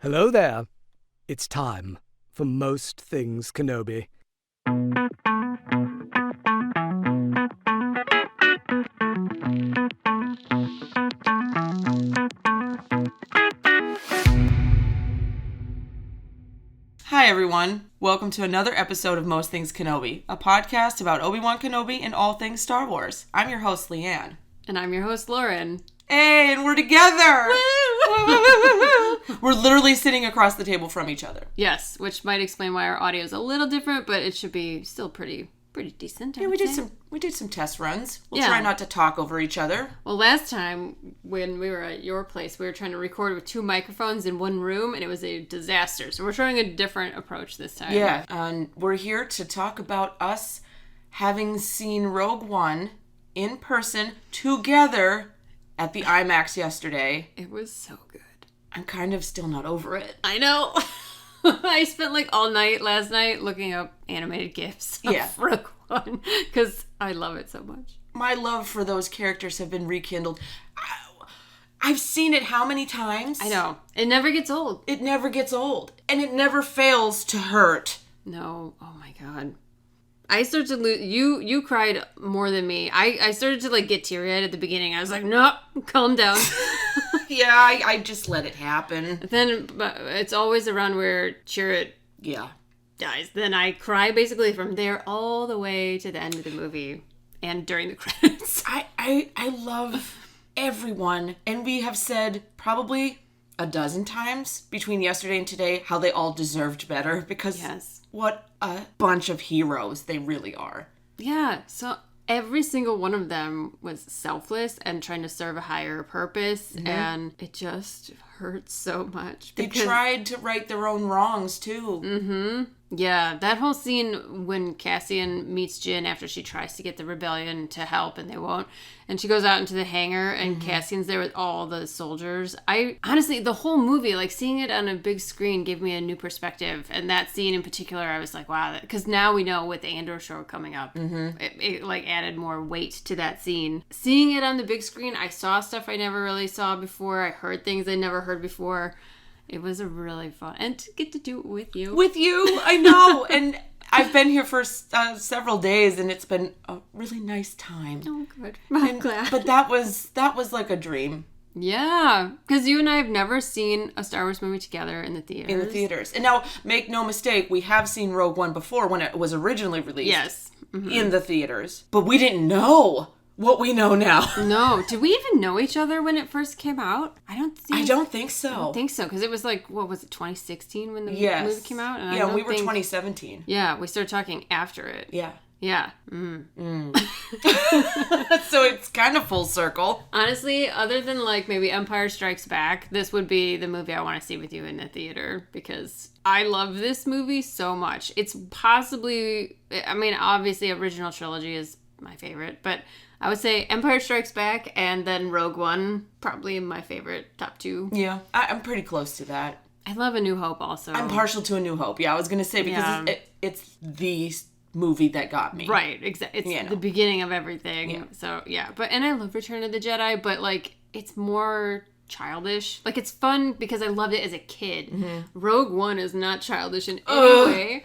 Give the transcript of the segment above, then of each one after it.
Hello there. It's time for Most Things Kenobi. Hi everyone, welcome to another episode of Most Things Kenobi, a podcast about Obi-Wan Kenobi and all things Star Wars. I'm your host, LeeAnn. And I'm your host, Lauren. Hey, and we're together! Woo! We're literally sitting across the table from each other. Yes, which might explain why our audio is a little different, but it should be still pretty decent. Yeah, we did some test runs. We'll Yeah. try not to talk over each other. Well, last time when we were at your place, we were trying to record with two microphones in one room, and it was a disaster. So we're trying a different approach this time. Yeah, and we're here to talk about us having seen Rogue One in person together at the IMAX yesterday. It was so good. I'm kind of still not over it. I know. I spent like all night last night looking up animated GIFs of Rogue One because I love it so much. My love for those characters have been rekindled. I've seen it how many times? I know. It never gets old. It never gets old. And it never fails to hurt. No. Oh my God. I started to lose. You cried more than me. I started to like get teary-eyed at the beginning. I was like, no, calm down. Yeah, I just let it happen. Then it's always around where Chirrut dies. Then I cry basically from there all the way to the end of the movie and during the credits. I love everyone. And we have said probably a dozen times between yesterday and today how they all deserved better because what a bunch of heroes they really are. Yeah, so every single one of them was selfless and trying to serve a higher purpose, and it just hurts so much. They tried to right their own wrongs, too. Mm-hmm. Yeah, that whole scene when Cassian meets Jyn after she tries to get the rebellion to help and they won't, and she goes out into the hangar and Cassian's there with all the soldiers. Honestly, the whole movie, like seeing it on a big screen gave me a new perspective, and that scene in particular, I was like, wow, because now we know with the Andor show coming up, it like added more weight to that scene. Seeing it on the big screen, I saw stuff I never really saw before. I heard things I never heard before. It was a really fun, and to get to do it with you. With you, I know. And I've been here for several days, and it's been a really nice time. Oh, good. I'm glad. But that was like a dream. Yeah, because you and I have never seen a Star Wars movie together in the theaters. And now, make no mistake, we have seen Rogue One before when it was originally released. Yes. Mm-hmm. In the theaters. But we didn't know what we know now. No. Did we even know each other when it first came out? I don't think so. I don't think so, because it was like, what was it, 2016 when the movie came out? And we were 2017. Yeah, we started talking after it. Yeah. Yeah. So it's kind of full circle. Honestly, other than like maybe Empire Strikes Back, this would be the movie I want to see with you in the theater because I love this movie so much. It's possibly, I mean, obviously original trilogy is my favorite, but I would say Empire Strikes Back and then Rogue One, probably my favorite top two. Yeah, I'm pretty close to that. I love A New Hope also. I'm partial to A New Hope. Yeah, I was going to say because it's the movie that got me. Right, exactly. It's the beginning of everything. Yeah. So, yeah. And I love Return of the Jedi, but like it's more childish. Like it's fun because I loved it as a kid. Mm-hmm. Rogue One is not childish in any way.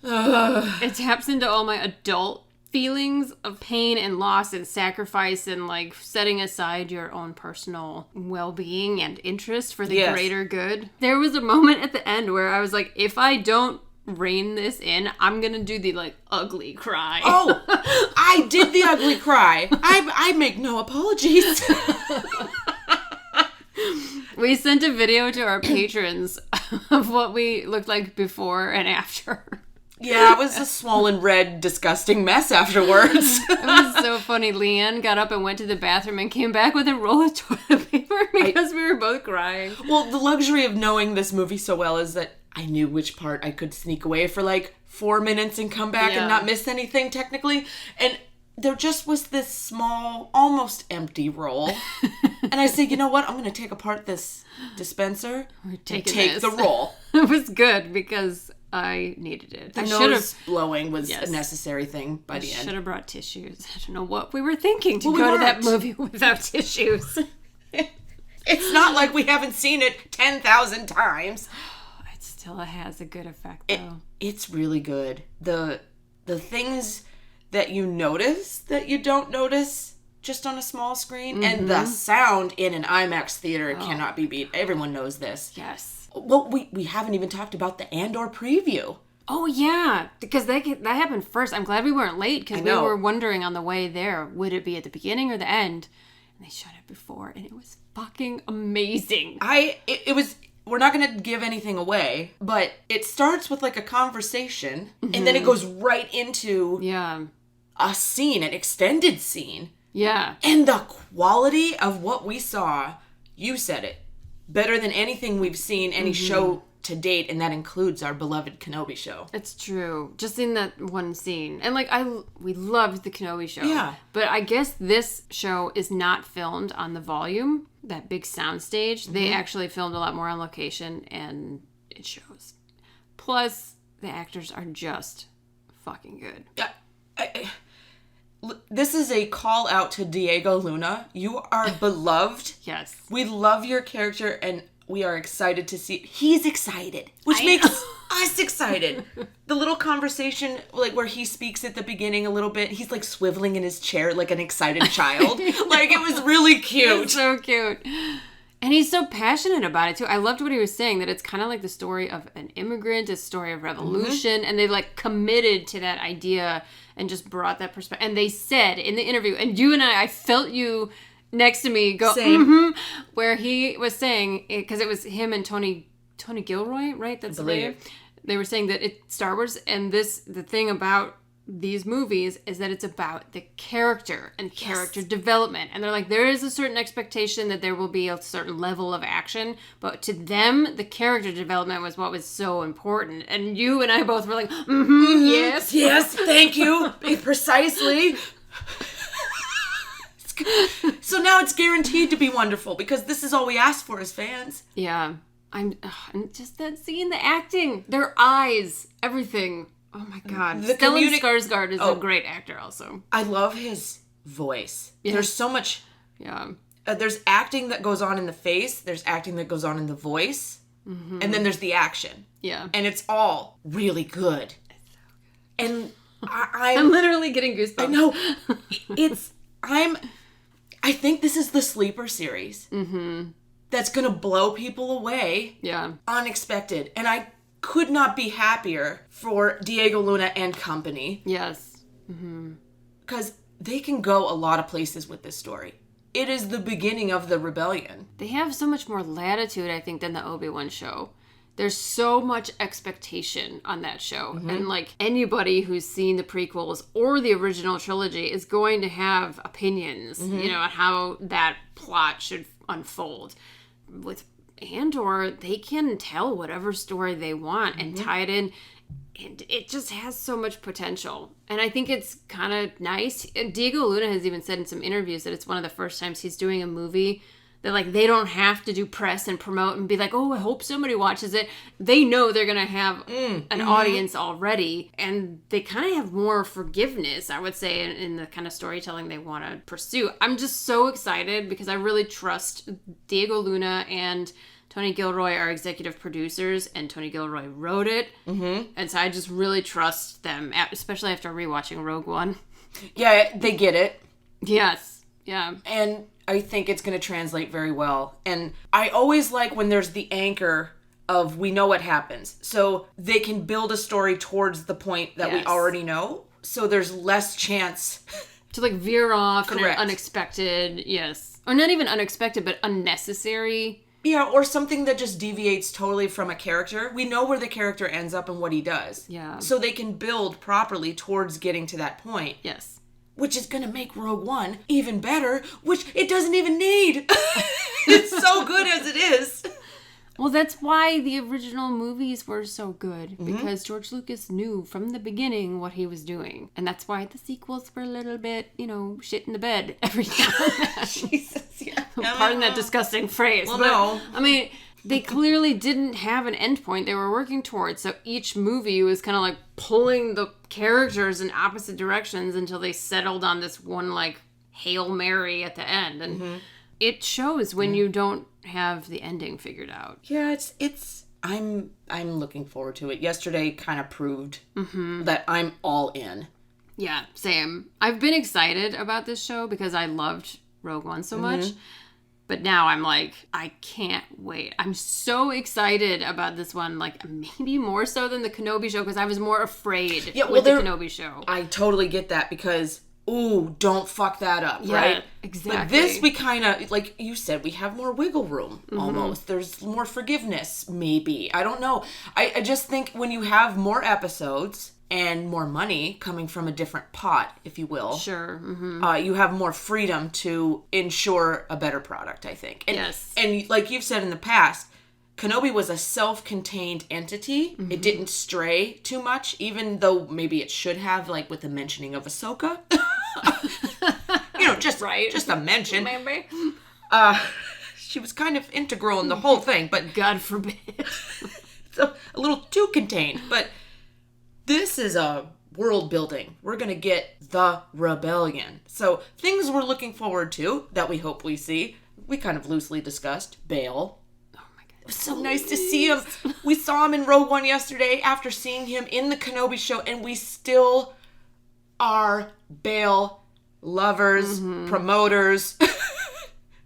It taps into all my adult feelings of pain and loss and sacrifice and like setting aside your own personal well-being and interest for the greater good. There was a moment at the end where I was like, if I don't rein this in, I'm gonna do the like ugly cry. Oh, I did the ugly cry. I make no apologies. We sent a video to our patrons of what we looked like before and after. Yeah, it was a swollen, red, disgusting mess afterwards. It was so funny. LeeAnn got up and went to the bathroom and came back with a roll of toilet paper because we were both crying. Well, the luxury of knowing this movie so well is that I knew which part I could sneak away for like 4 minutes and come back and not miss anything technically. And there just was this small, almost empty roll. And I said, you know what? I'm going to take apart this dispenser and take the roll. It was good because I needed it. The nose blowing was a necessary thing by the end. I should have brought tissues. I don't know what we were thinking to go to that movie without tissues. It's not like we haven't seen it 10,000 times. It still has a good effect, though. It's really good. The things that you notice that you don't notice just on a small screen, and the sound in an IMAX theater cannot be beat. Everyone knows this. Yes. Well, we haven't even talked about the Andor preview. Oh, yeah, because that happened first. I'm glad we weren't late, because we were wondering on the way there, would it be at the beginning or the end? And they showed it before, and it was fucking amazing. It was... We're not going to give anything away, but it starts with like a conversation, and then it goes right into a scene, an extended scene. Yeah. And the quality of what we saw, you said it, better than anything we've seen, any show to date, and that includes our beloved Kenobi show. It's true. Just in that one scene. And like, we loved the Kenobi show. Yeah. But I guess this show is not filmed on the volume, that big sound stage. They actually filmed a lot more on location, and it shows. Plus, the actors are just fucking good. This is a call out to Diego Luna. You are beloved. Yes. We love your character, and we are excited to see. He's excited, which makes us excited. The little conversation, like where he speaks at the beginning a little bit, he's like swiveling in his chair like an excited child. Like, it was really cute. It's so cute. And he's so passionate about it, too. I loved what he was saying, that it's kind of like the story of an immigrant, a story of revolution, and they, like, committed to that idea and just brought that perspective. And they said in the interview, and you and I felt you next to me go, where he was saying, because it was him and Tony Gilroy, right? That's the name. They were saying that Star Wars, and the thing about these movies is that it's about the character and character development. And they're like, there is a certain expectation that there will be a certain level of action, but to them, the character development was what was so important. And you and I both were like, yes. Yes, thank you. Precisely. So now it's guaranteed to be wonderful, because this is all we ask for as fans. Yeah. And just that scene, the acting, their eyes, everything. Oh my God. Stellan Skarsgård is a great actor also. I love his voice. Yes. There's so much. Yeah. There's acting that goes on in the face. There's acting that goes on in the voice. And then there's the action. Yeah. And it's all really good. It's so good. And I'm literally getting goosebumps. I know. I think this is the sleeper series. That's going to blow people away. Yeah. Unexpected. And I could not be happier for Diego Luna and company. Yes. Because they can go a lot of places with this story. It is the beginning of the rebellion. They have so much more latitude, I think, than the Obi-Wan show. There's so much expectation on that show. And like, anybody who's seen the prequels or the original trilogy is going to have opinions, you know, on how that plot should unfold. With Andor, they can tell whatever story they want and tie it in, and it just has so much potential. And I think it's kind of nice. Diego Luna has even said in some interviews that it's one of the first times he's doing a movie that, like, they don't have to do press and promote and be like, oh, I hope somebody watches it. They know they're going to have an audience already, and they kind of have more forgiveness, I would say, in the kind of storytelling they want to pursue. I'm just so excited because I really trust Diego Luna, and Tony Gilroy are executive producers, and Tony Gilroy wrote it. And so I just really trust them, especially after rewatching Rogue One. Yeah, they get it. Yes. Yeah. And I think it's going to translate very well. And I always like when there's the anchor of we know what happens. So they can build a story towards the point that we already know. So there's less chance to like veer off in an Correct. unexpected, or not even unexpected, but unnecessary. Yeah, or something that just deviates totally from a character. We know where the character ends up and what he does. Yeah. So they can build properly towards getting to that point. Yes. Which is going to make Rogue One even better, which it doesn't even need. It's so good as it is. Well, that's why the original movies were so good, because George Lucas knew from the beginning what he was doing. And that's why the sequels were a little bit, shit in the bed every time. Jesus, yeah. Pardon that disgusting phrase. Well, but, no. I mean, they clearly didn't have an endpoint they were working towards. So each movie was kind of like pulling the characters in opposite directions until they settled on this one, like, Hail Mary at the end. And it shows when you don't have the ending figured out. Yeah, I'm looking forward to it. Yesterday kind of proved that I'm all in. Yeah, same. I've been excited about this show because I loved Rogue One so much. But now I'm like, I can't wait. I'm so excited about this one, like maybe more so than the Kenobi show, because I was more afraid with the Kenobi show. I totally get that because, ooh, don't fuck that up, right? Exactly. But this, we kind of, like you said, we have more wiggle room, almost. There's more forgiveness, maybe. I don't know. I just think when you have more episodes and more money coming from a different pot, if you will. Sure. You have more freedom to ensure a better product, I think. And, yes. And like you've said in the past, Kenobi was a self-contained entity. It didn't stray too much, even though maybe it should have, like with the mentioning of Ahsoka. Just a mention. Maybe. She was kind of integral in the whole thing, but God forbid. It's a little too contained, but this is a world building. We're going to get the rebellion. So things we're looking forward to that we hope we see. We kind of loosely discussed Bail. Oh my God. It was so nice to see him. We saw him in Rogue One yesterday after seeing him in the Kenobi show, and we still are Bail lovers, promoters,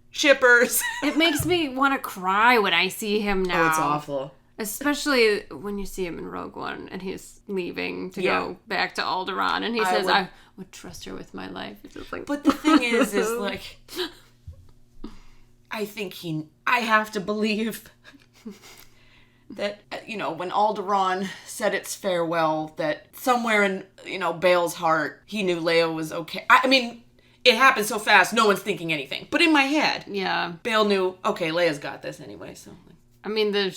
shippers. It makes me want to cry when I see him now. Oh, it's awful. Especially when you see him in Rogue One and he's leaving to go back to Alderaan and he says, I would trust her with my life. It's just like, but the thing is like, I think I have to believe that, when Alderaan said its farewell, that somewhere in, Bail's heart, he knew Leia was okay. I mean, it happened so fast, no one's thinking anything. But in my head, Bail knew, okay, Leia's got this anyway, so... I mean, the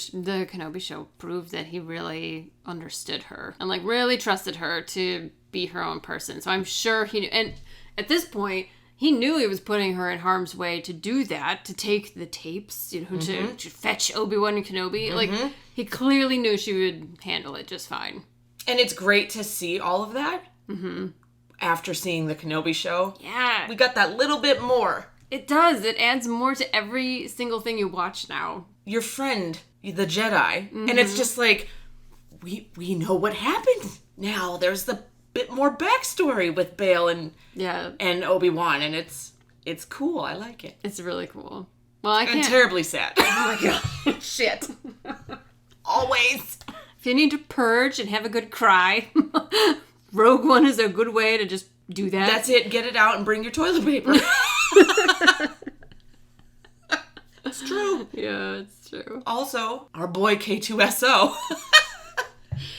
Kenobi show proved that he really understood her and, like, really trusted her to be her own person. So I'm sure he knew. And at this point, he knew he was putting her in harm's way to do that, to take the tapes, to fetch Obi-Wan and Kenobi. Like, he clearly knew she would handle it just fine. And it's great to see all of that after seeing the Kenobi show. Yeah. We got that little bit more. It does. It adds more to every single thing you watch now. Your friend, the Jedi, and it's just like, we know what happened now. There's the bit more backstory with Bail and Obi-Wan, and it's cool. I like it. It's really cool. Well, I can't... And terribly sad. Oh my god. Shit. Always. If you need to purge and have a good cry, Rogue One is a good way to just do that. That's it. Get it out and bring your toilet paper. It's true. Yeah, it's true. Also, our boy K2SO.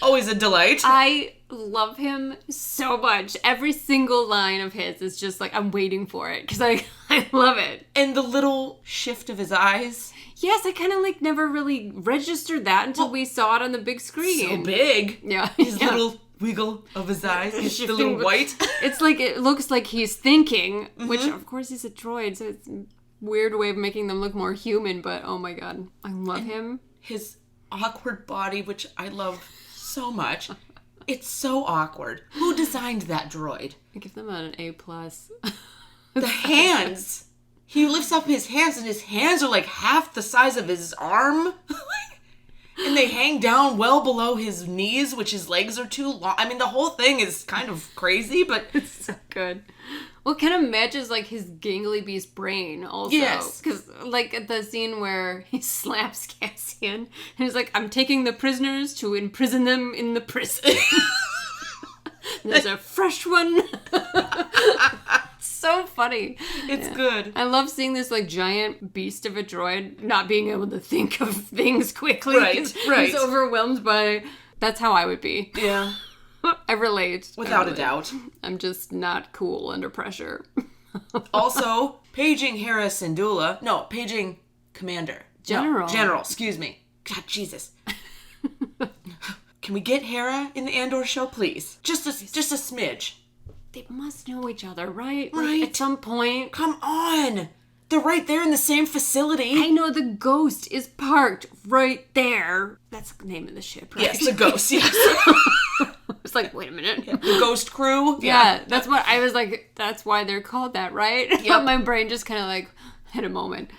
Always a delight. I love him so much. Every single line of his is just like, I'm waiting for it. Because I love it. And the little shift of his eyes. Yes, I kind of like never really registered that until we saw it on the big screen. So big. Yeah. His little wiggle of his eyes. The little white. It's like, it looks like he's thinking, which of course he's a droid, so it's a weird way of making them look more human, but oh my god, I love him. His awkward body, which I love so much. It's so awkward. Who designed that droid? I give them an A+. The hands. He lifts up his hands and his hands are like half the size of his arm. And they hang down well below his knees, which his legs are too long. I mean, the whole thing is kind of crazy, but... It's so good. Well, it kind of matches, like, his gangly beast brain, also. Yes. Because, like, at the scene where he slaps Cassian, and he's like, I'm taking the prisoners to imprison them in the prison. There's a fresh one. So funny. It's good. I love seeing this, like, giant beast of a droid not being able to think of things quickly. Right. He's overwhelmed by... That's how I would be. Yeah. I relate. Without a doubt. I'm just not cool under pressure. Also, paging Hera Syndulla. No, paging Commander. General. No, General, excuse me. God, Jesus. Can we get Hera in the Andor show, please? Just a smidge. They must know each other, right? Right. Like, at some point. Come on. They're right there in the same facility. I know the Ghost is parked right there. That's the name of the ship, right? Yes, the Ghost, yes. It's like, wait a minute. The Ghost Crew? Yeah, that's what I was like, that's why they're called that, right? Yep. My brain just kind of like had a moment.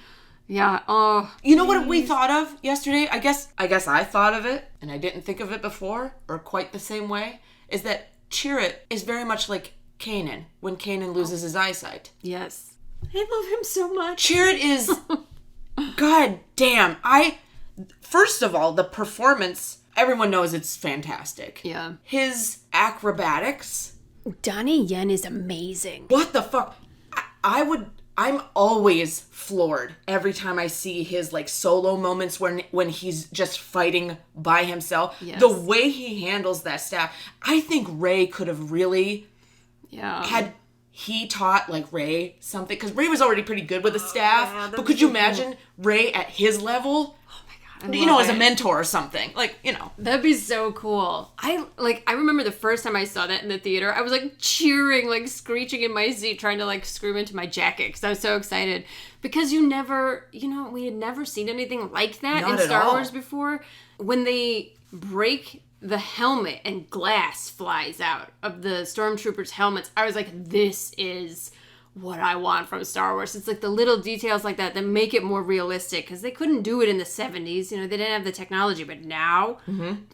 Yeah. Oh. You know what we thought of yesterday? I guess I thought of it, and I didn't think of it before, or quite the same way, is that Chirrut is very much like Kanan, when Kanan loses his eyesight. Yes. I love him so much. Chirrut is... God damn. First of all, the performance, everyone knows it's fantastic. Yeah. His acrobatics. Donnie Yen is amazing. What the fuck? I'm always floored every time I see his like solo moments when he's just fighting by himself. Yes. The way he handles that staff. I think Rey could have really had he taught like Rey something, because Rey was already pretty good with the staff. Yeah, but could you imagine Rey at his level? As a mentor or something. Like, That'd be so cool. I remember the first time I saw that in the theater, I was like cheering, like screeching in my seat, trying to like scream into my jacket because I was so excited. Because we had never seen anything like that in Star Wars before. When they break the helmet and glass flies out of the stormtroopers' helmets, I was like, this is what I want from Star Wars. It's like the little details like that make it more realistic, because they couldn't do it in the 70s. They didn't have the technology, but now,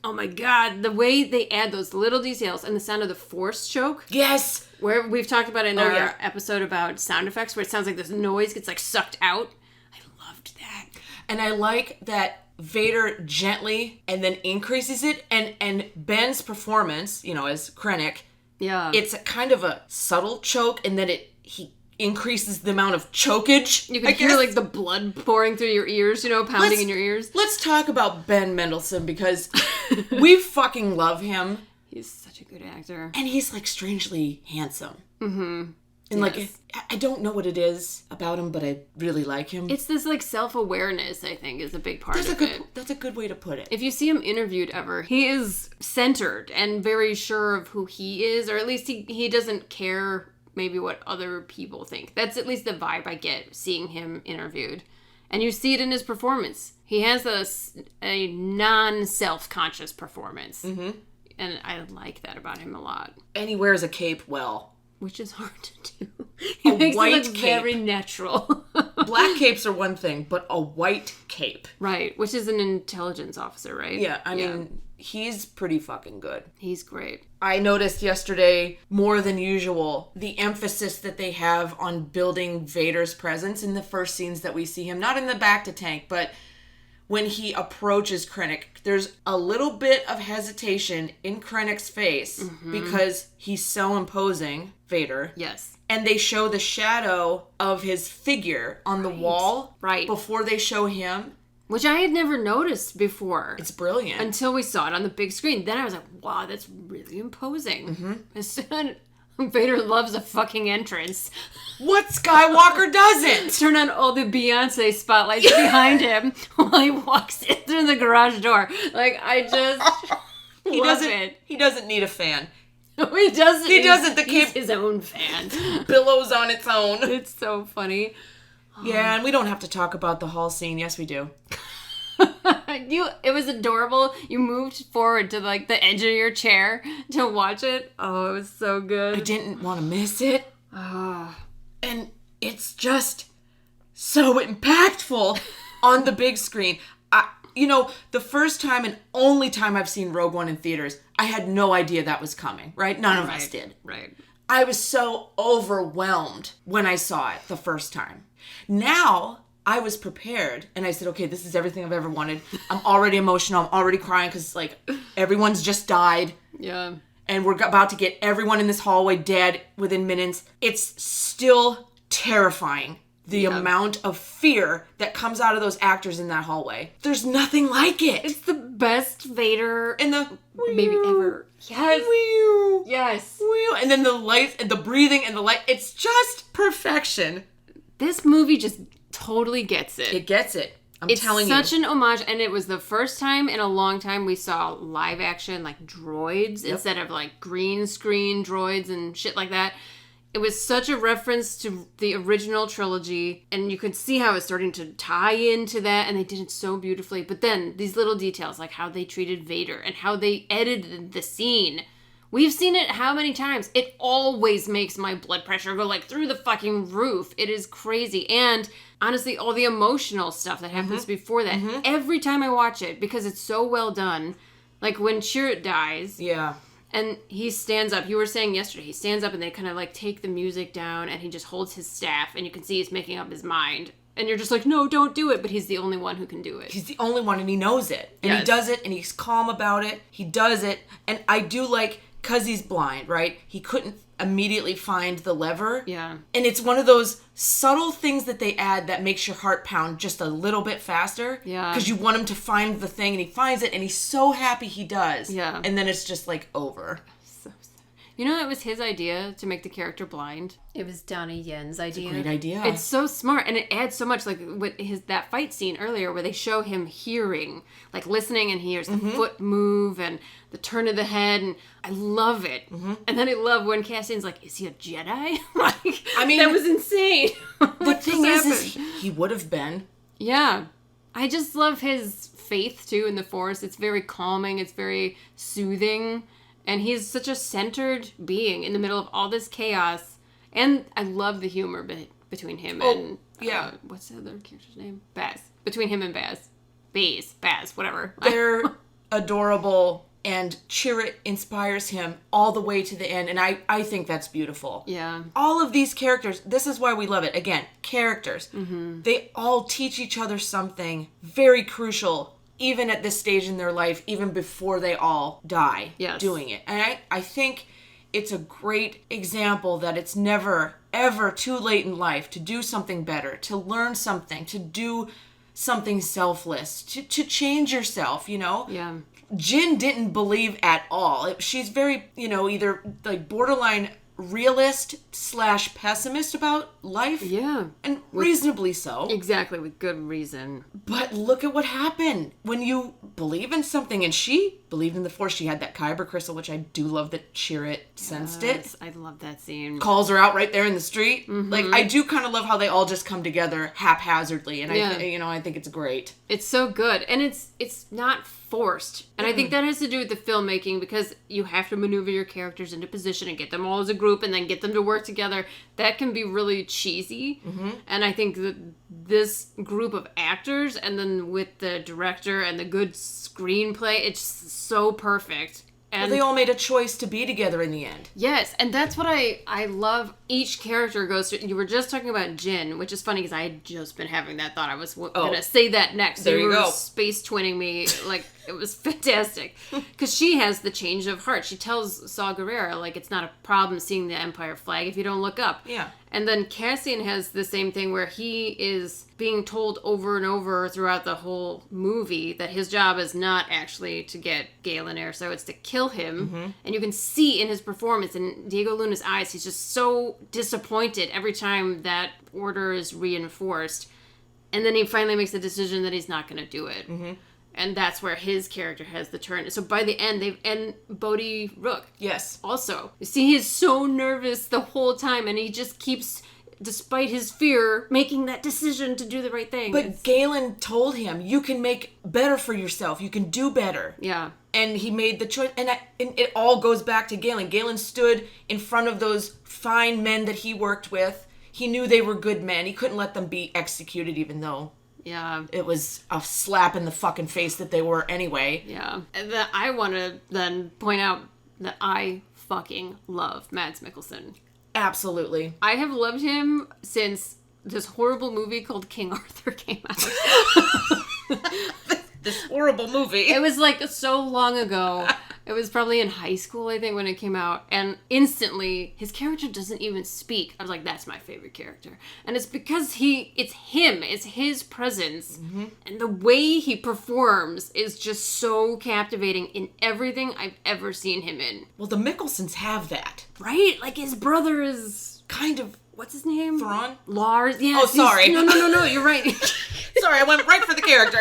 oh my God, the way they add those little details and the sound of the Force choke. Yes! Where we've talked about it in our episode about sound effects, where it sounds like this noise gets like sucked out. I loved that. And I like that Vader gently and then increases it, and Ben's performance, as Krennic, it's a kind of a subtle choke, and then he increases the amount of chokage. You can hear like the blood pouring through your ears, pounding in your ears. Let's talk about Ben Mendelsohn, because we fucking love him. He's such a good actor. And he's like strangely handsome. Mm-hmm. And yes. I don't know what it is about him, but I really like him. It's this like self-awareness, I think, is a big part of it. That's a good way to put it. If you see him interviewed ever, he is centered and very sure of who he is, or at least he doesn't care maybe what other people think. That's at least the vibe I get seeing him interviewed. And you see it in his performance. He has a non-self-conscious performance. Mm-hmm. And I like that about him a lot. And he wears a cape well. Which is hard to do. He makes white it look cape. very natural. Black capes are one thing, but a white cape. Right, which is an intelligence officer, right? Yeah, I mean, he's pretty fucking good. He's great. I noticed yesterday, more than usual, the emphasis that they have on building Vader's presence in the first scenes that we see him. Not in the back to tank, but when he approaches Krennic, there's a little bit of hesitation in Krennic's face because he's so imposing, Vader. Yes. And they show the shadow of his figure on the wall before they show him. Which I had never noticed before. It's brilliant. Until we saw it on the big screen. Then I was like, wow, that's really imposing. Mm-hmm. Vader loves a fucking entrance. What Skywalker doesn't? Turn on all the Beyonce spotlights behind him while he walks in through the garage door. Like, I just He doesn't need a fan. No, he doesn't. He doesn't. He's his own fan. Billows on its own. It's so funny. Yeah, and we don't have to talk about the hall scene. Yes, we do. It was adorable. You moved forward to like the edge of your chair to watch it. Oh, it was so good. I didn't want to miss it. And it's just so impactful on the big screen. The first time and only time I've seen Rogue One in theaters, I had no idea that was coming, right? None of us did. Right. I was so overwhelmed when I saw it the first time. Now, I was prepared, and I said, okay, this is everything I've ever wanted. I'm already emotional. I'm already crying because, everyone's just died. Yeah. And we're about to get everyone in this hallway dead within minutes. It's still terrifying, the amount of fear that comes out of those actors in that hallway. There's nothing like it. It's the best Vader in the maybe ever. Yes. Yes. And then the lights and the breathing and the light. It's just perfection. This movie just totally gets it. It gets it. I'm telling you. It's such an homage, and it was the first time in a long time we saw live action droids instead of green screen droids and shit like that. It was such a reference to the original trilogy, and you could see how it was starting to tie into that, and they did it so beautifully. But then these little details, like how they treated Vader and how they edited the scene We've seen it how many times? It always makes my blood pressure go like through the fucking roof. It is crazy. And honestly, all the emotional stuff that happens before that, every time I watch it, because it's so well done, like when Chirrut dies. Yeah. And he stands up. You were saying yesterday, he stands up and they kind of like take the music down and he just holds his staff and you can see he's making up his mind. And you're just like, no, don't do it. But he's the only one who can do it. He's the only one and he knows it. And he does it and he's calm about it. He does it. And I do like, because he's blind, right? He couldn't immediately find the lever. Yeah. And it's one of those subtle things that they add that makes your heart pound just a little bit faster. Yeah. Because you want him to find the thing and he finds it and he's so happy he does. Yeah. And then it's just like over. So sad. You know, that was his idea to make the character blind. It was Donnie Yen's idea. Great idea. It's so smart, and it adds so much. Like with that fight scene earlier, where they show him hearing, like listening, and he hears the foot move and the turn of the head, and I love it. And then I love when Cassian's like, "Is he a Jedi?" Like, I mean, that was insane. The thing is he would have been. Yeah, I just love his faith too in the Force. It's very calming. It's very soothing. And he's such a centered being in the middle of all this chaos. And I love the humor between him and... what's the other character's name? Baz. Between him and Baz. Baz, whatever. They're adorable, and Chirrut inspires him all the way to the end. And I think that's beautiful. Yeah. All of these characters, this is why we love it. Again, characters. They all teach each other something very crucial, even at this stage in their life, even before they all die doing it. And I think it's a great example that it's never, ever too late in life to do something better, to learn something, to do something selfless, to change yourself, you know? Yeah. Jin didn't believe at all. She's very, either like borderline realist / pessimist about life. Yeah. And reasonably so. Exactly, with good reason. But look at what happened when you believe in something. And she believed in the Force. She had that kyber crystal, which I do love that Chirrut sensed it. I love that scene. Calls her out right there in the street. Like, I do kind of love how they all just come together haphazardly. And I think it's great. It's so good. And it's not forced. And I think that has to do with the filmmaking, because you have to maneuver your characters into position and get them all as a group and then get them to work together. That can be really cheesy. And I think that this group of actors, and then with the director and the good screenplay, it's so perfect. And they all made a choice to be together in the end. Yes, and that's what I love. Each character goes through. You were just talking about Jin, which is funny because I had just been having that thought. I was going to say that next. There you go. Space twinning me. Like, it was fantastic. Because she has the change of heart. She tells Saw Gerrera, like, it's not a problem seeing the Empire flag if you don't look up. Yeah. And then Cassian has the same thing where he is being told over and over throughout the whole movie that his job is not actually to get Galen Erso, it's to kill him. And you can see in his performance, in Diego Luna's eyes, he's just so disappointed every time that order is reinforced. And then he finally makes the decision that he's not going to do it. And that's where his character has the turn. So by the end, and Bodhi Rook. Yes. Also. You see, he's so nervous the whole time, and he just keeps, despite his fear, making that decision to do the right thing. But Galen told him, you can make better for yourself. You can do better. Yeah. And he made the choice. And it all goes back to Galen. Galen stood in front of those fine men that he worked with. He knew they were good men. He couldn't let them be executed, even though... Yeah. It was a slap in the fucking face that they were anyway. Yeah. And I want to then point out that I fucking love Mads Mikkelsen. Absolutely. I have loved him since this horrible movie called King Arthur came out. This horrible movie. It was like so long ago. It was probably in high school, I think, when it came out. And instantly, his character doesn't even speak. I was like, that's my favorite character. And it's because it's him. It's his presence. And the way he performs is just so captivating in everything I've ever seen him in. Well, the Mickelsons have that. Right? Like, his brother is... Kind of... What's his name? Thrawn? Lars. Yes. Oh, sorry. No, you're right. Sorry, I went right for the character.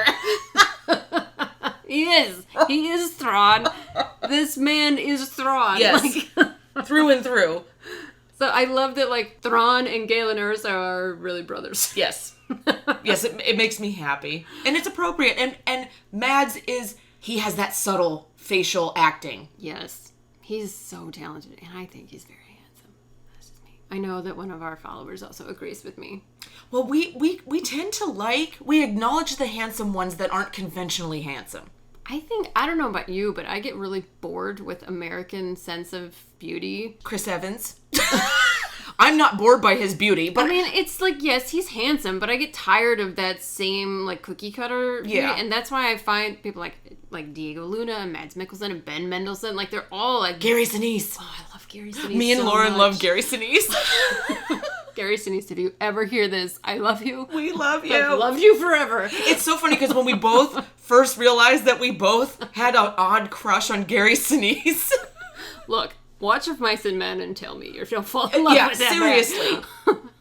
He is Thrawn. This man is Thrawn. Yes. Through and through. So I love that, like, Thrawn and Galen Erso are really brothers. Yes. Yes, it makes me happy. And it's appropriate. And Mads he has that subtle facial acting. Yes. He's so talented, and I think he's very handsome. That's just me. I know that one of our followers also agrees with me. Well, we tend to we acknowledge the handsome ones that aren't conventionally handsome. I don't know about you, but I get really bored with American sense of beauty. Chris Evans. I'm not bored by his beauty, but I mean, it's like, yes, he's handsome, but I get tired of that same, like, cookie cutter beauty, and that's why I find people like Diego Luna and Mads Mikkelsen and Ben Mendelsohn, like, they're all like... Gary Sinise. Oh, I love Gary Sinise. Me and so Lauren much. love Gary Sinise. Gary Sinise, if you ever hear this, I love you. We love you. I've loved you forever. It's so funny because when we both first realized that we both had an odd crush on Gary Sinise. Look, watch Of Mice and Men and tell me you'll fall in love with that seriously.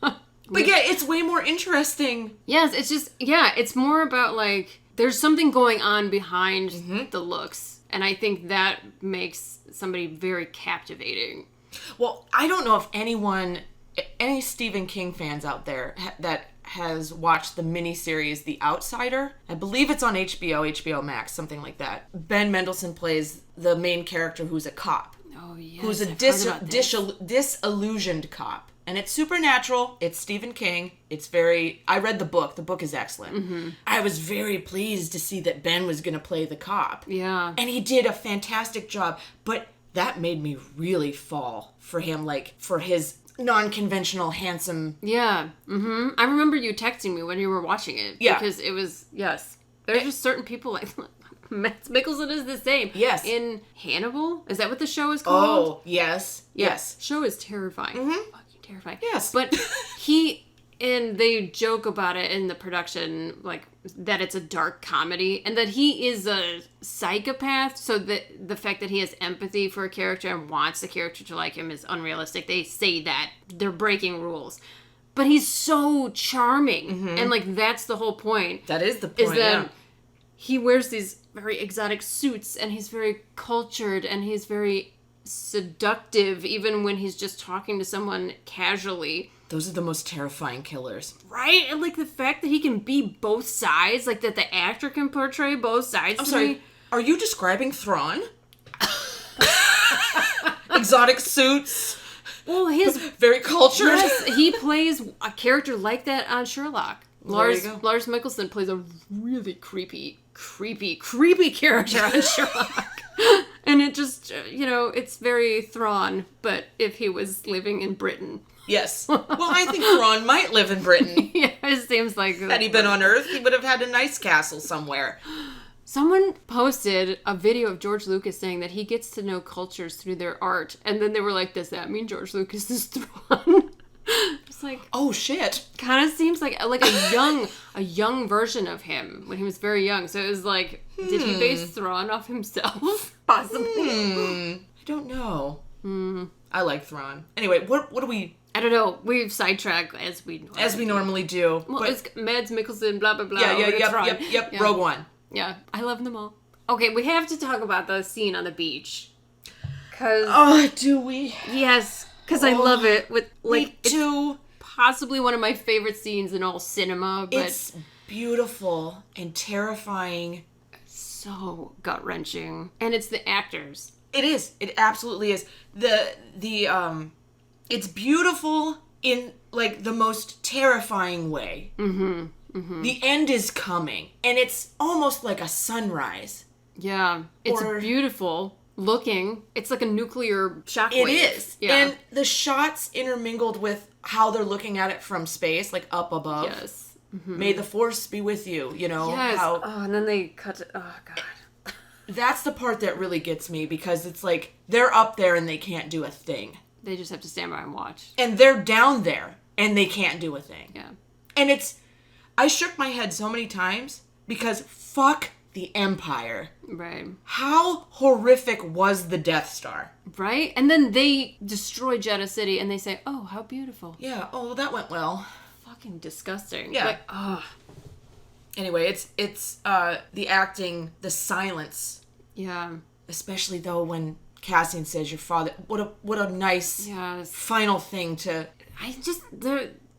But yeah, it's way more interesting. Yes, it's just, it's more about, like, there's something going on behind the looks. And I think that makes somebody very captivating. Well, I don't know if any Stephen King fans out there that has watched the miniseries The Outsider. I believe it's on HBO Max, something like that. Ben Mendelsohn plays the main character who's a cop. Oh, yes. Who's a disillusioned cop. And it's supernatural. It's Stephen King. I read the book. The book is excellent. Mm-hmm. I was very pleased to see that Ben was going to play the cop. Yeah. And he did a fantastic job. But that made me really fall for him, like, for his non-conventional, handsome... Yeah. Mm-hmm. I remember you texting me when you were watching it. Yeah. Because it was, yes. There's just certain people, like... Mads Mikkelsen is the same. Yes. In Hannibal? Is that what the show is called? Oh, yes. Yes. Show is terrifying. Mm-hmm. Fucking terrifying. Yes. But and they joke about it in the production, like, that it's a dark comedy, and that he is a psychopath, so that the fact that he has empathy for a character and wants the character to like him is unrealistic. They say that. They're breaking rules. But he's so charming. And, like, that's the whole point. That is the point, He wears these very exotic suits, and he's very cultured, and he's very seductive, even when he's just talking to someone casually. Those are the most terrifying killers. Right? And, like, the fact that he can be both sides, like, that the actor can portray both sides I'm sorry, are you describing Thrawn? Exotic suits. Well, his... Very cultured. Yes, he plays a character like that on Sherlock. Lars Mikkelsen plays a really creepy character on Sherlock. And it just, it's very Thrawn, but if he was living in Britain. Yes. Well, I think Thrawn might live in Britain. Yeah, it seems like... Had he been on Earth, he would have had a nice castle somewhere. Someone posted a video of George Lucas saying that he gets to know cultures through their art. And then they were like, does that mean George Lucas is Thrawn? It's like, oh shit, kind of seems like a young version of him when he was very young. So it was like, did he base Thrawn off himself? Possibly. I don't know. I like Thrawn. Anyway, what do we? I don't know. We've sidetracked as we normally do. Well, it's Mads Mikkelsen, blah blah blah. Yep. Rogue One. Yeah, I love them all. Okay, we have to talk about the scene on the beach. Do we? Yes. Because I love it. Me too. It's possibly one of my favorite scenes in all cinema. But it's beautiful and terrifying. So gut-wrenching. And it's the actors. It is. It absolutely is. It's beautiful in, like, the most terrifying way. Mm-hmm. Mm-hmm. The end is coming. And it's almost like a sunrise. Yeah. It's beautiful looking. It's like a nuclear shockwave. It is. Yeah. And the shots intermingled with how they're looking at it from space, like up above. Yes. Mm-hmm. May the force be with you, Yes. And then they cut it. Oh, God. That's the part that really gets me, because it's like they're up there and they can't do a thing. They just have to stand by and watch. And they're down there and they can't do a thing. Yeah. And I shook my head so many times because fuck the Empire. Right. How horrific was the Death Star? Right? And then they destroy Jeddah City and they say, oh, how beautiful. Yeah. Oh, that went well. Fucking disgusting. Yeah. Like, oh. Anyway, it's the acting, the silence. Yeah. Especially though when Cassian says your father, what a nice final thing to...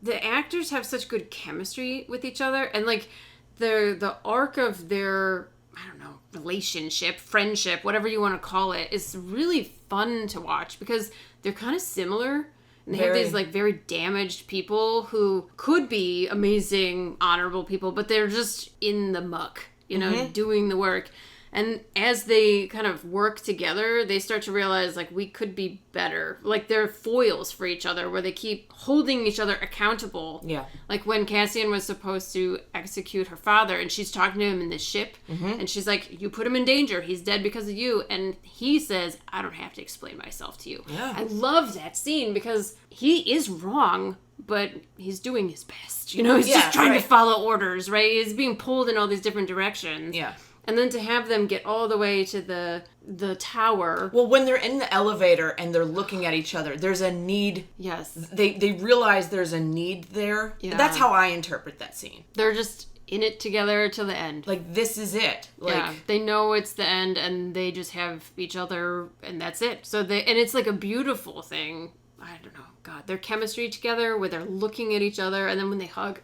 The actors have such good chemistry with each other, and like the arc of their I don't know, relationship, friendship, whatever you want to call it, is really fun to watch because they're kind of similar. And they have these, like, very damaged people who could be amazing, honorable people, but they're just in the muck, you know, doing the work. And as they kind of work together, they start to realize, like, we could be better. Like, they're foils for each other, where they keep holding each other accountable. Yeah. Like, when Cassian was supposed to execute her father, and she's talking to him in this ship, and she's like, you put him in danger. He's dead because of you. And he says, I don't have to explain myself to you. Yeah. I love that scene because he is wrong, but he's doing his best. You know, he's just trying to follow orders, right? He's being pulled in all these different directions. Yeah. And then to have them get all the way to the tower. Well, when they're in the elevator and they're looking at each other, there's a need. Yes. They realize there's a need there. Yeah. That's how I interpret that scene. They're just in it together till the end. Like, this is it. Like, yeah. They know it's the end and they just have each other and that's it. And it's like a beautiful thing. I don't know. God, their chemistry together where they're looking at each other and then when they hug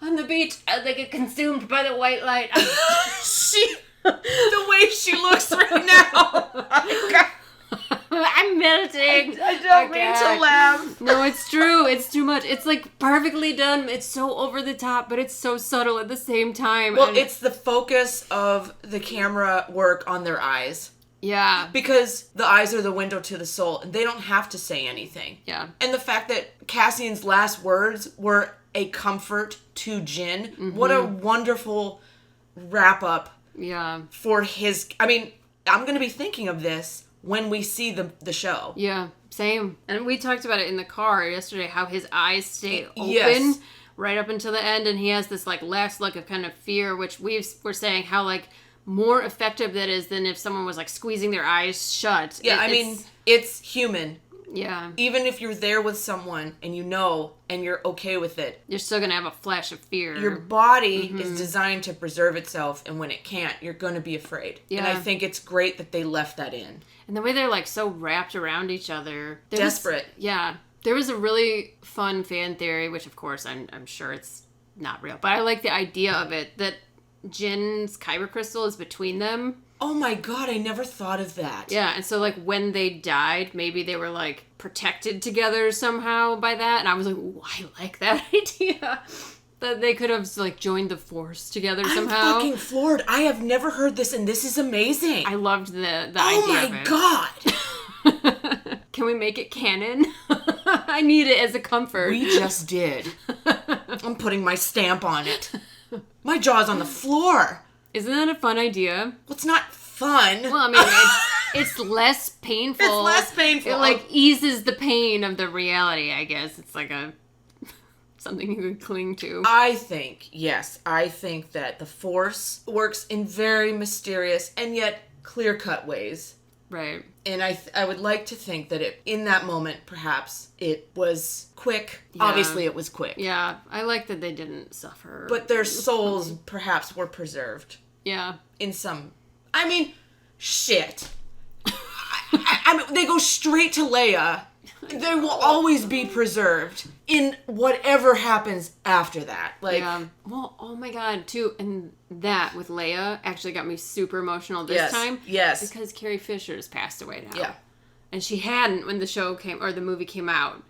on the beach, they get consumed by the white light. The way she looks right now. I'm melting. I don't mean to laugh. No, it's true. It's too much. It's like perfectly done. It's so over the top, but it's so subtle at the same time. Well, it's the focus of the camera work on their eyes. Yeah. Because the eyes are the window to the soul, and they don't have to say anything. Yeah. And the fact that Cassian's last words were a comfort to Jyn, what a wonderful wrap-up. Yeah. For his... I mean, I'm going to be thinking of this when we see the show. Yeah, same. And we talked about it in the car yesterday, how his eyes stay open right up until the end, and he has this, like, last look of kind of fear, which we're saying how, like, more effective that is than if someone was, like, squeezing their eyes shut. Yeah, I mean, it's human. Yeah. Even if you're there with someone and you know and you're okay with it, you're still going to have a flash of fear. Your body is designed to preserve itself, and when it can't, you're going to be afraid. Yeah. And I think it's great that they left that in. And the way they're, like, so wrapped around each other. Desperate. There was a really fun fan theory, which, of course, I'm sure it's not real. But I like the idea of it, that Jyn's kyber crystal is between them. Oh my god, I never thought of that. Yeah, and so, like, when they died, maybe they were, like, protected together somehow by that. And I was like, ooh, I like that idea. That they could have, like, joined the Force together somehow. I'm fucking floored. I have never heard this, and this is amazing. I loved the idea of it. Oh my god! Can we make it canon? I need it as a comfort. We just did. I'm putting my stamp on it. My jaw's on the floor. Isn't that a fun idea? Well, it's not fun. Well, I mean, it's less painful. It's less painful. It, like, eases the pain of the reality, I guess. It's like something you could cling to. I think that the Force works in very mysterious and yet clear-cut ways. Right. And I would like to think that in that moment, perhaps, it was quick. Yeah. Obviously, it was quick. Yeah, I like that they didn't suffer. But their souls, perhaps, were preserved. Yeah. In some... I mean, shit. I mean, they go straight to Leia. They will always be preserved in whatever happens after that. Like, yeah. Well, oh my god, too. And that with Leia actually got me super emotional this time. Yes. Because Carrie Fisher's passed away now. Yeah. And she hadn't when the movie came out.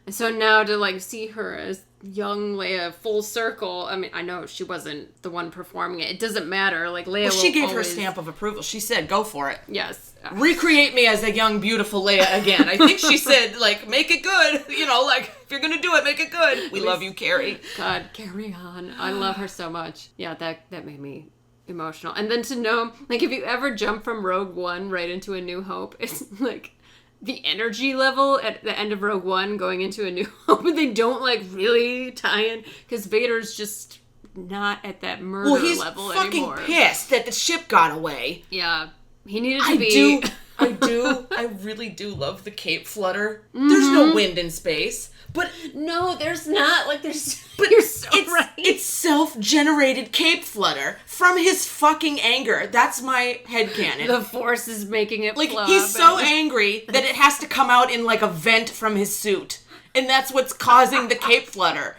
And so now to, like, see her as young Leia full circle, I mean, I know she wasn't the one performing it. It doesn't matter. Like, Leia she gave her stamp of approval. She said, go for it. Yes. Recreate me as a young, beautiful Leia again. I think she said, like, make it good. You know, like, if you're going to do it, make it good. We love you, Carrie. God, carry on. I love her so much. Yeah, that made me emotional. And then to know, like, if you ever jump from Rogue One right into A New Hope, it's, like... the energy level at the end of Rogue One going into A New Hope, but they don't, like, really tie in, because Vader's just not at that murder level anymore. Well, he's fucking pissed that the ship got away. Yeah. He needed to be... I really do love the cape flutter. Mm-hmm. There's no wind in space. But... No, there's not. Like, there's... But you're so right. It's self-generated cape flutter from his fucking anger. That's my headcanon. The Force is making it like, flow he's so angry that it has to come out in, like, a vent from his suit. And that's what's causing the cape flutter.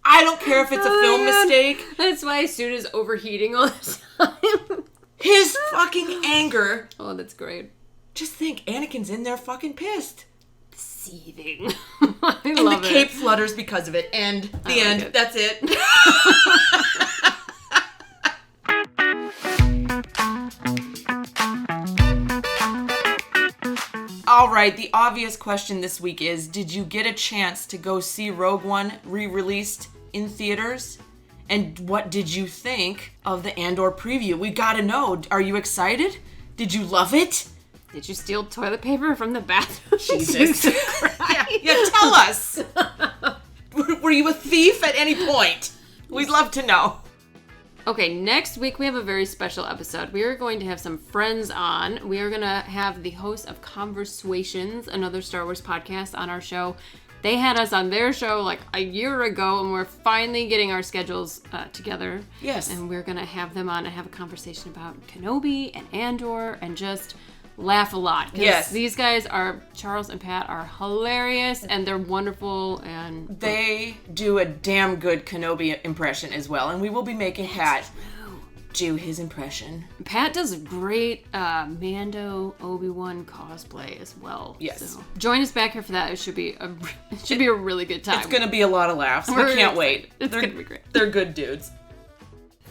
I don't care if it's a film mistake. That's why his suit is overheating all the time. His fucking anger. Oh, that's great. Just think, Anakin's in there fucking pissed. Seething. I And love the it. cape flutters because of it. And the like end. it. That's it. All right, the obvious question this week is, did you get a chance to go see Rogue One re-released in theaters? And what did you think of the Andor preview? We gotta know. Are you excited? Did you love it? Did you steal toilet paper from the bathroom? Jesus. Yeah, tell us. Were you a thief at any point? We'd love to know. Okay, next week we have a very special episode. We are going to have some friends on. We are going to have the host of Conversations, another Star Wars podcast, on our show. They had us on their show like a year ago, and we're finally getting our schedules together. Yes. And we're going to have them on and have a conversation about Kenobi and Andor and just laugh a lot. 'Cause Yes. these guys Charles and Pat are hilarious, and they're wonderful, and They do a damn good Kenobi impression as well, and we will be making Pat do his impression. Pat does a great Mando Obi-Wan cosplay as well. Yes. So join us back here for that. It should be a really good time. It's gonna be a lot of laughs. We We're can't wait. It's gonna be great. They're good dudes.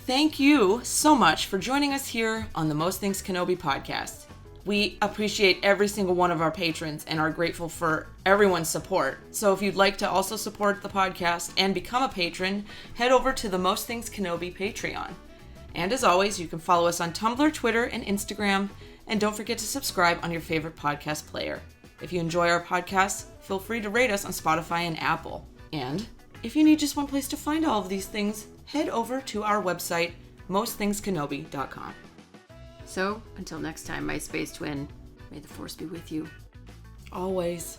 Thank you so much for joining us here on the Most Things Kenobi podcast. We appreciate every single one of our patrons and are grateful for everyone's support. So if you'd like to also support the podcast and become a patron, head over to the Most Things Kenobi Patreon. And as always, you can follow us on Tumblr, Twitter, and Instagram. And don't forget to subscribe on your favorite podcast player. If you enjoy our podcast, feel free to rate us on Spotify and Apple. And if you need just one place to find all of these things, head over to our website, mostthingskenobi.com. So until next time, my space twin, may the Force be with you. Always.